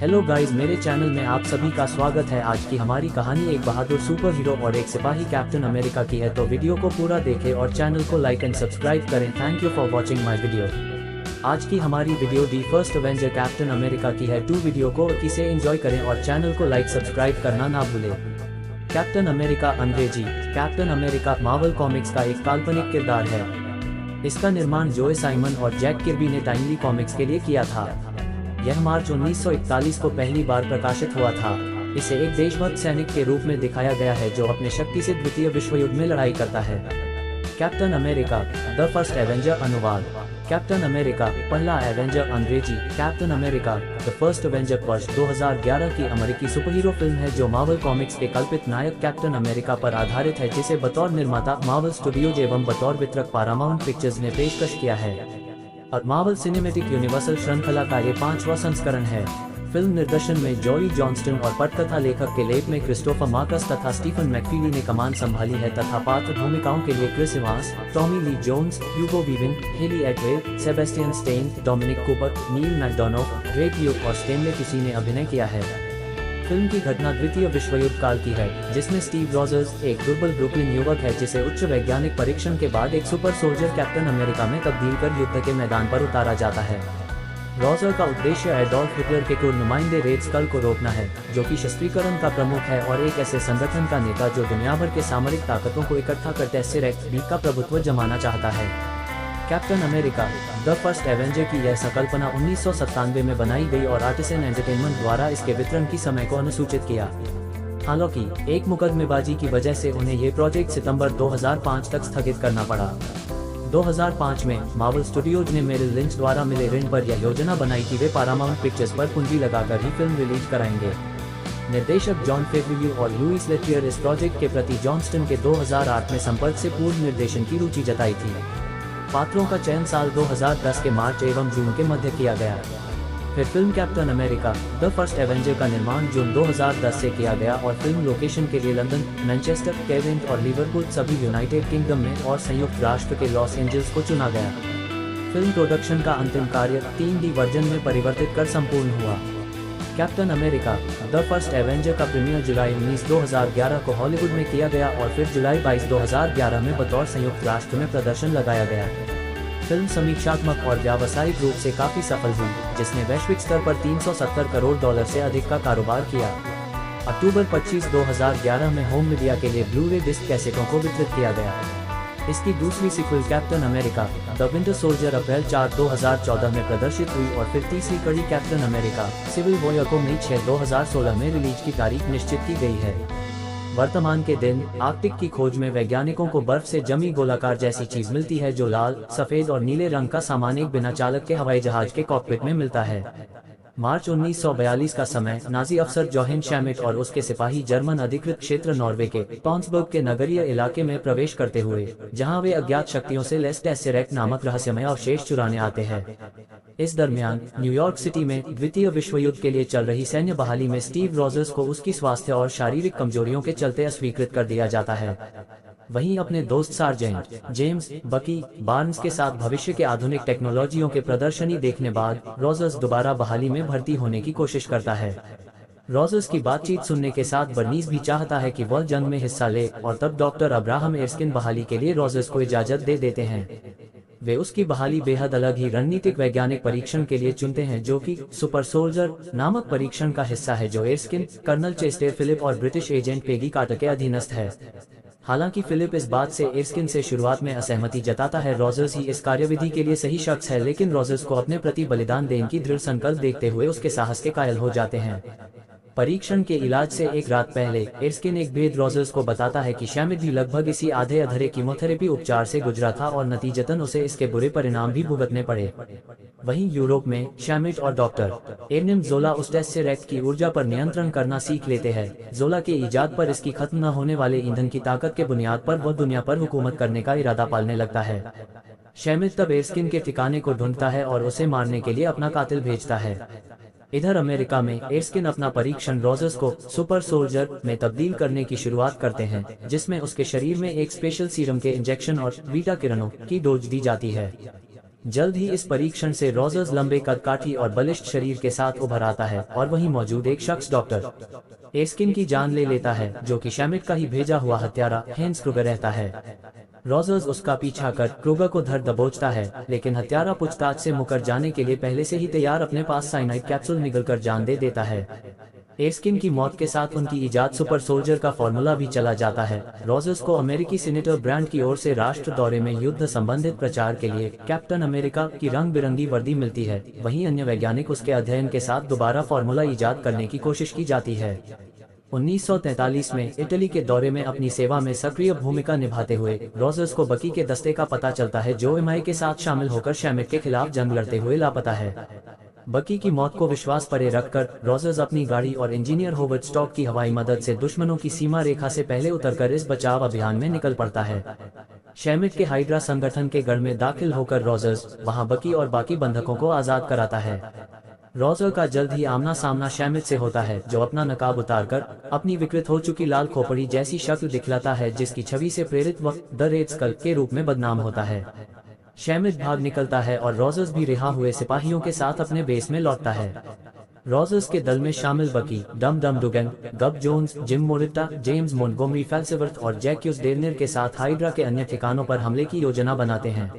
Hello guys, मेरे channel में आप सभी का स्वागत है। आज की हमारी कहानी एक बहादुर सुपर हीरो और एक सिपाही कैप्टन अमेरिका की है। तो वीडियो को पूरा देखें और चैनल को लाइक एंड सब्सक्राइब करें। Thank you for watching my video. आज की हमारी video the first Avenger captain America की है। वीडियो को इसे एंजॉय करें और चैनल को लाइक सब्सक्राइब करना ना भूलें। कैप्टन अमेरिका अंग्रेजी। कैप्टन अमेरिका मार्वल कॉमिक्स का एक काल्पनिक किरदार है। इसका निर्माण जोए साइमन और जैक किर्बी ने टाइमली कॉमिक्स के लिए किया था। यह मार्च 1941 को पहली बार प्रकाशित हुआ था। इसे एक देशभक्त सैनिक के रूप में दिखाया गया है जो अपने शक्ति से द्वितीय विश्व युद्ध में लड़ाई करता है। Captain America the first Avenger अनुवाद। कैप्टन अमेरिका पहला एवेंजर अंग्रेजी। Captain America the first Avenger वर्ष 2011 की अमेरिकी सुपरहीरो फिल्म है जो मार्वल कॉमिक्स के कल्पित नायक कैप्टन अमेरिका पर आधारित है, जिसे बतौर निर्माता मार्वल स्टूडियोज एवं बतौर वितरक पैरामाउंट पिक्चर्स ने पेशकश किया है और मार्वल सिनेमैटिक यूनिवर्सल श्रृंखला का ये 5वां संस्करण है। फिल्म निर्देशन में जोई जॉनस्टन और पटकथा लेखक के लेख में क्रिस्टोफर मार्कस तथा स्टीफन मैकफीली ने कमान संभाली है तथा पात्र भूमिकाओं के लिए Chris Evans, Tommy Lee Jones, Hugo Weaving, Hayley Atwell, Sebastian Stan, Dominic Cooper, Neal McDonald, Greg Hugh और स्टेनले टुसी ने अभिनय किया है। फिल्म की घटना द्वितीय विश्व युद्ध काल की है, जिसमें स्टीव रॉजर्स एक दुर्बल ब्रुकलिन युवक है जिसे उच्च वैज्ञानिक परीक्षण के बाद एक सुपर सोल्जर कैप्टन अमेरिका में तब्दील कर युद्ध के मैदान पर उतारा जाता है। रॉजर का उद्देश्य एडोल्फ हिटलर के क्रूर नुमाइंदे रेड स्कल को रोकना है, जो कि शस्त्रीकरण का प्रमुख है और एक ऐसे संगठन का नेता जो दुनिया भर के सामरिक ताकतों को इकट्ठा कर टेस्सेरेक्ट बी का प्रभुत्व जमाना चाहता है। Captain America the first Avenger की यह संकल्पना 1997 में बनाई गई और आर्टिसन एंटरटेनमेंट द्वारा इसके वितरण की समय को अनुसूचित किया। हालांकि एक मुकदमेबाजी की वजह से उन्हें ये प्रोजेक्ट सितंबर 2005 तक स्थगित करना पड़ा। 2005 में मार्वल स्टूडियोज ने मेरिल लिंच द्वारा मिले ऋण पर यह योजना बनाई कि वे पैरामाउंट पिक्चर्स पर पूंजी लगाकर ही फिल्म रिलीज कराएंगे। निर्देशक जॉन फेवरियू और लुइस लेटियर इस प्रोजेक्ट के प्रति जॉनस्टन के 2008 में संपर्क से पूर्व निर्देशन की रुचि जताई थी। पात्रों का चयन साल 2010 के मार्च एवं जून के मध्य किया गया। फिर film captain America the first Avenger का निर्माण जून 2010 से किया गया और फिल्म लोकेशन के लिए लंदन, मैनचेस्टर, केवेंट और लिवरपूल सभी यूनाइटेड किंगडम में और संयुक्त राष्ट्र के लॉस एंजल्स को चुना गया। फिल्म प्रोडक्शन का अंतिम कार्य 3D वर्जन में परिवर्तित कर संपूर्ण हुआ। Captain America the first Avenger का प्रीमियर जुलाई 19, 2011 को हॉलीवुड में किया गया और फिर जुलाई 22, 2011 में बतौर संयुक्त राष्ट्र में प्रदर्शन लगाया गया। फिल्म समीक्षात्मक और व्यावसायिक रूप से काफी सफल हुई, जिसने वैश्विक स्तर पर $370 करोड़ से अधिक का कारोबार किया। अक्टूबर 25, 2011 में होम मीडिया के लिए ब्लू-रे डिस्क कैसेटों को वितरित किया गया। इसकी दूसरी sequel Captain America the Winter Soldier अप्रैल 4, 2014 में प्रदर्शित हुई और फिर तीसरी कड़ी कैप्टन अमेरिका सिविल वॉर को मई 6, 2016 में रिलीज की तारीख निश्चित की गई है। वर्तमान के दिन आर्कटिक की खोज में वैज्ञानिकों को बर्फ से जमी गोलाकार जैसी चीज मिलती है जो लाल, सफेद और नीले रंग का सामान एक बिना चालक के हवाई जहाज के कॉकपिट में मिलता है। मार्च 1942 का समय नाजी अफसर जोहेन शैमिट और उसके सिपाही जर्मन अधिकृत क्षेत्र नॉर्वे के टॉन्सबर्ग के नगरीय इलाके में प्रवेश करते हुए, जहां वे अज्ञात शक्तियों से लेस टेस्सेरेक्ट नामक रहस्यमय अवशेष चुराने आते हैं। इस दरमियान न्यूयॉर्क सिटी में द्वितीय विश्व युद्ध के लिए चल रही सैन्य बहाली में स्टीव रॉजर्स को उसकी स्वास्थ्य और शारीरिक कमजोरियों के चलते अस्वीकृत कर दिया जाता है। वहीं अपने दोस्त सार्जेंट जेम्स बकी बार्न्स के साथ भविष्य के आधुनिक टेक्नोलॉजियों के प्रदर्शनी देखने बाद रॉजर्स दोबारा बहाली में भर्ती होने की कोशिश करता है। रॉजर्स की बातचीत सुनने के साथ बर्नीस भी चाहता है कि वह जंग में हिस्सा ले और तब डॉक्टर अब्राहम एर्स्किन बहाली के लिए रॉजर्स को इजाजत दे देते हैं। वे उसकी बहाली बेहद अलग ही रणनीतिक वैज्ञानिक परीक्षण के लिए चुनते हैं, जो कि सुपर सोल्जर नामक परीक्षण का हिस्सा है जो एर्स्किन, कर्नल चेस्टर फिलिप और ब्रिटिश एजेंट पेगी कार्टर के अधीनस्थ है। हालांकि फिलिप इस बात से एर्स्किन से शुरुआत में असहमति जताता है। रॉजर्स ही इस कार्यविधि के लिए सही शख्स है, लेकिन रॉजर्स को अपने प्रति बलिदान देने की दृढ़ संकल्प देखते हुए उसके साहस के कायल हो जाते हैं। परीक्षण के इलाज से एक रात पहले एर्स्किन एक भेद रॉजर्स को बताता है कि शैमिट भी लगभग इसी आधे अधूरे कीमोथेरेपी उपचार से गुजरा था और नतीजतन उसे इसके बुरे परिणाम भी भुगतने पड़े। वहीं यूरोप में शैमिट और डॉक्टर एर्निम जोला उस टेस्सेरेक्ट की ऊर्जा पर नियंत्रण करना सीख लेते हैं। जोला के इजाद पर इसकी खत्म न होने वाले ईंधन की ताकत के बुनियाद पर वह दुनिया पर हुकूमत करने का इरादा पालने लगता है। शैमिट तब एर्स्किन के ठिकाने को ढूंढता है और उसे मारने के लिए अपना कातिल भेजता है। इधर अमेरिका में एर्स्किन अपना परीक्षण रॉजर्स को सुपर सोल्जर में तब्दील करने की शुरुआत करते हैं, जिसमें उसके शरीर में एक स्पेशल सीरम के इंजेक्शन और बीटा किरणों की डोज दी जाती है। जल्द ही इस परीक्षण से रोजर्स लंबे कद, काठी और बलिष्ठ शरीर के साथ उभर आता है और वहीं मौजूद एक शख्स डॉक्टर एस्किन की जान ले लेता है, जो कि शैमिट का ही भेजा हुआ हत्यारा हेंस क्रूगर रहता है। रोजर्स उसका पीछा कर क्रूगर को धर दबोचता है, लेकिन हत्यारा पूछताछ से मुकर जाने के लिए पहले से ही तैयार अपने पास साइनाइड कैप्सूल निगलकर जान दे देता है। एस्किन की मौत के साथ उनकी इजाद सुपर सोल्जर का फॉर्मूला भी चला जाता है। रोजर्स को अमेरिकी सीनेटर ब्रांड की ओर से राष्ट्र दौरे में युद्ध संबंधित प्रचार के लिए कैप्टन अमेरिका की रंग बिरंगी वर्दी मिलती है। वहीं अन्य वैज्ञानिक उसके अध्ययन के साथ दोबारा फॉर्मूला इजाद करने की कोशिश की जाती है। 1943 में इटली के दौरे में अपनी सेवा में सक्रिय भूमिका निभाते हुए रोजर्स को बकी के दस्ते का पता चलता है, जो एमआई के साथ शामिल होकर शैमिट के खिलाफ जंग लड़ते हुए लापता है। बकी की मौत को विश्वास परे रखकर रोजर्स अपनी गाड़ी और इंजीनियर होवर्ड स्टॉक की हवाई मदद से दुश्मनों की सीमा रेखा से पहले उतरकर इस बचाव अभियान में निकल पड़ता है। शैमिट के हाइड्रा संगठन के गढ़ में दाखिल होकर रोजर्स वहां बकी और बाकी बंधकों को आजाद कराता है। रोजर का जल्द ही आमना सामना शैमिट से होता है, जो अपना नकाब उतारकर अपनी विकृत हो चुकी लाल खोपड़ी जैसी शक्ल दिखलाता है, जिसकी छवि से प्रेरित वह द रेड स्कल के रूप में बदनाम होता है। शैमिट भाग निकलता है और रोजर्स भी रिहा हुए सिपाहियों के साथ अपने बेस में लौटता है। रोजर्स के दल में शामिल बकी, डम Dum Dugan, Gabe Jones, Jim Morita, James Montgomery Falsworth और जैक्यूस डेलनियर के साथ हाइड्रा के अन्य ठिकानों पर हमले की योजना बनाते हैं।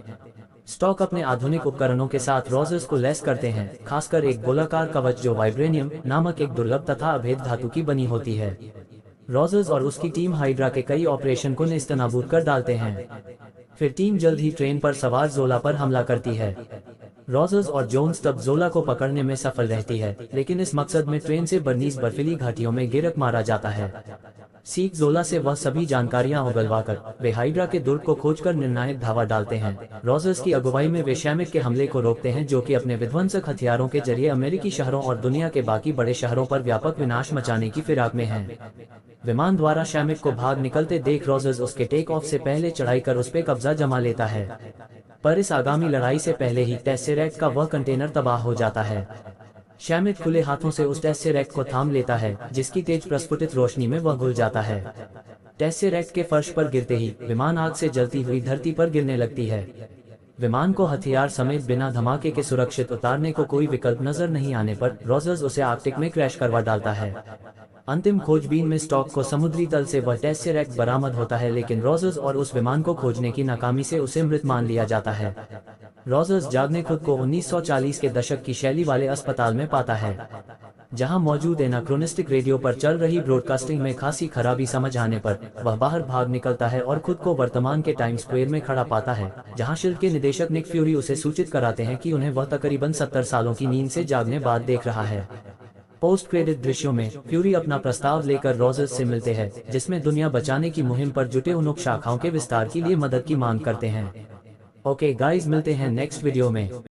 स्टॉक अपने आधुनिक उपकरणों के साथ रोजर्स को लैस करते हैं, खासकर एक गोलाकार कवच जो वाइब्रेनियम नामक एक दुर्लभ तथा अभेद धातु की बनी होती है। रोजर्स और उसकी टीम हाइड्रा के कई ऑपरेशन को नेस्तनाबूद कर डालते हैं। फिर टीम जल्द ही ट्रेन पर सवार जोला पर हमला करती है। रोजर्स और जोन्स तब जोला को पकड़ने में सफल रहती है, लेकिन इस मकसद में ट्रेन से बर्नीस बर्फीली घाटियों में गिरक मारा जाता है। सीख जोला से वह सभी जानकारियां उगलवाकर वे हाइड्रा के दुर्ग को खोजकर निर्णायक धावा डालते हैं। रोजर्स की अगुवाई में वे शैमिट के हमले को रोकते हैं, जो कि अपने विध्वंसक हथियारों के जरिए अमेरिकी शहरों और दुनिया के बाकी बड़े शहरों पर व्यापक विनाश मचाने की फिराक में हैं। विमान द्वारा शैमिट को भाग निकलते देख रोजर्स उसके टेक ऑफ से पहले चढ़ाई कर उस पर कब्जा जमा लेता है, पर इस आगामी लड़ाई से पहले ही टेस्सेरेक्ट का वह कंटेनर तबाह हो जाता है। शैमिट खुले हाथों से उस टेस्सेरेक्ट को थाम लेता है, जिसकी तेज प्रस्फुटित रोशनी में वह घुल जाता है। टेस्सेरेक्ट के फर्श पर गिरते ही विमान आग से जलती हुई धरती पर गिरने लगती है। विमान को हथियार समेत बिना धमाके के सुरक्षित उतारने को कोई विकल्प नजर नहीं आने पर रोजर्स उसे आर्कटिक में क्रैश करवा डालता है। अंतिम खोजबीन में स्टॉक को समुद्री तल से वह टेस्सेरेक्ट बरामद होता है, लेकिन रोजर्स और उस विमान को खोजने की नाकामी से उसे मृत मान लिया जाता है। रोजर्स जागने खुद को 1940 के दशक की शैली वाले अस्पताल में पाता है, जहां मौजूद एनाक्रोनिस्टिक रेडियो पर चल रही ब्रॉडकास्टिंग में खासी खराबी समझ आने पर वह बाहर भाग निकलता है और खुद को वर्तमान के टाइम स्क्वायर में खड़ा पाता है, जहां शील्ड के निदेशक निक फ्यूरी उसे सूचित कराते हैं कि उन्हें वह तकरीबन 70 सालों की नींद से जागने बाद देख रहा है। पोस्ट क्रेडिट दृश्यों में फ्यूरी अपना प्रस्ताव लेकर रोजर्स से मिलते हैं, जिसमें दुनिया बचाने की मुहिम पर जुटे उन शाखाओं के विस्तार के लिए मदद की मांग करते हैं। ओके गाइस, मिलते हैं नेक्स्ट वीडियो में।